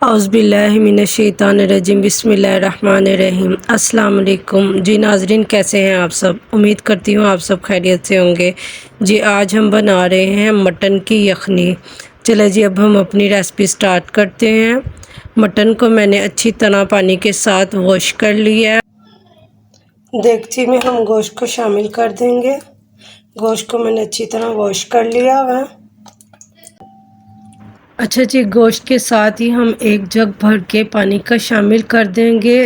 औज़ुबिल्लाहिमिनश्शैतानिर्रजीम बिस्मिल्लाहिर्रहमानिर्रहीम। अस्सलाम वालेकुम जी नाज़रीन, कैसे हैं आप सब। उम्मीद करती हूँ आप सब खैरियत से होंगे। जी आज हम बना रहे हैं मटन की यखनी। चले जी अब हम अपनी रेसिपी स्टार्ट करते हैं। मटन को मैंने अच्छी तरह पानी के साथ वॉश कर लिया है। देगची में हम गोश्त को शामिल कर देंगे। गोश्त को मैंने अच्छी तरह वॉश कर लिया है। अच्छा जी, गोश्त के साथ ही हम एक जग भर के पानी का शामिल कर देंगे।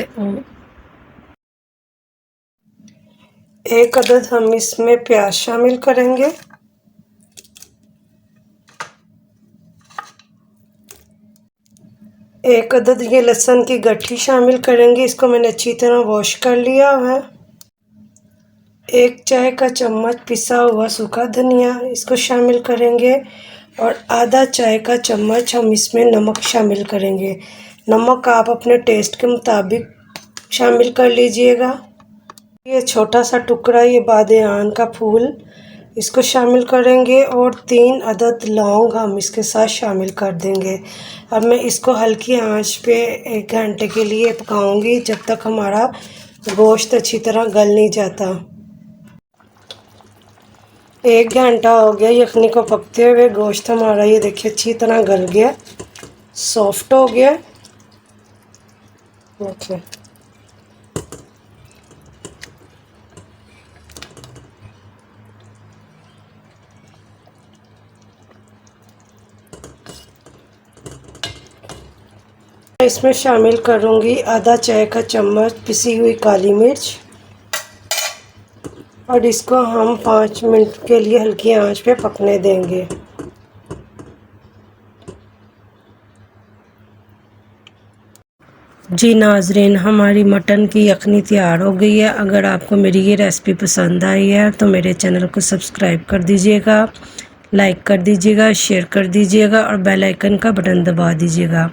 एक अदद हम इसमें प्याज शामिल करेंगे। एक अदद ये लहसुन की गट्ठी शामिल करेंगे। इसको मैंने अच्छी तरह वॉश कर लिया है। एक चाय का चम्मच पिसा हुआ सूखा धनिया इसको शामिल करेंगे और आधा चाय का चम्मच हम इसमें नमक शामिल करेंगे। नमक आप अपने टेस्ट के मुताबिक शामिल कर लीजिएगा। ये छोटा सा टुकड़ा ये बादियान का फूल इसको शामिल करेंगे और 3 अदद लौंग हम इसके साथ शामिल कर देंगे। अब मैं इसको हल्की आंच पे 1 घंटे के लिए पकाऊंगी जब तक हमारा गोश्त अच्छी तरह गल नहीं जाता। 1 घंटा हो गया यखनी को पकते हुए। गोश्त हमारा ये देखिए अच्छी तरह गल गया, सॉफ्ट हो गया। देखिए इसमें शामिल करूंगी आधा चाय का चम्मच पिसी हुई काली मिर्च और इसको हम 5 मिनट के लिए हल्की आंच पे पकने देंगे। जी नाज़रीन, हमारी मटन की यखनी तैयार हो गई है। अगर आपको मेरी ये रेसिपी पसंद आई है तो मेरे चैनल को सब्सक्राइब कर दीजिएगा, लाइक कर दीजिएगा, शेयर कर दीजिएगा और बेल आइकन का बटन दबा दीजिएगा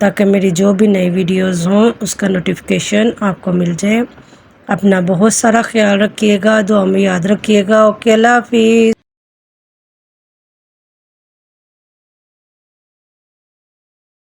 ताकि मेरी जो भी नई वीडियोस हों उसका नोटिफिकेशन आपको मिल जाए। अपना बहुत सारा ख्याल रखिएगा, दुआ में याद रखिएगा। ओके, अल्लाह हाफिज़।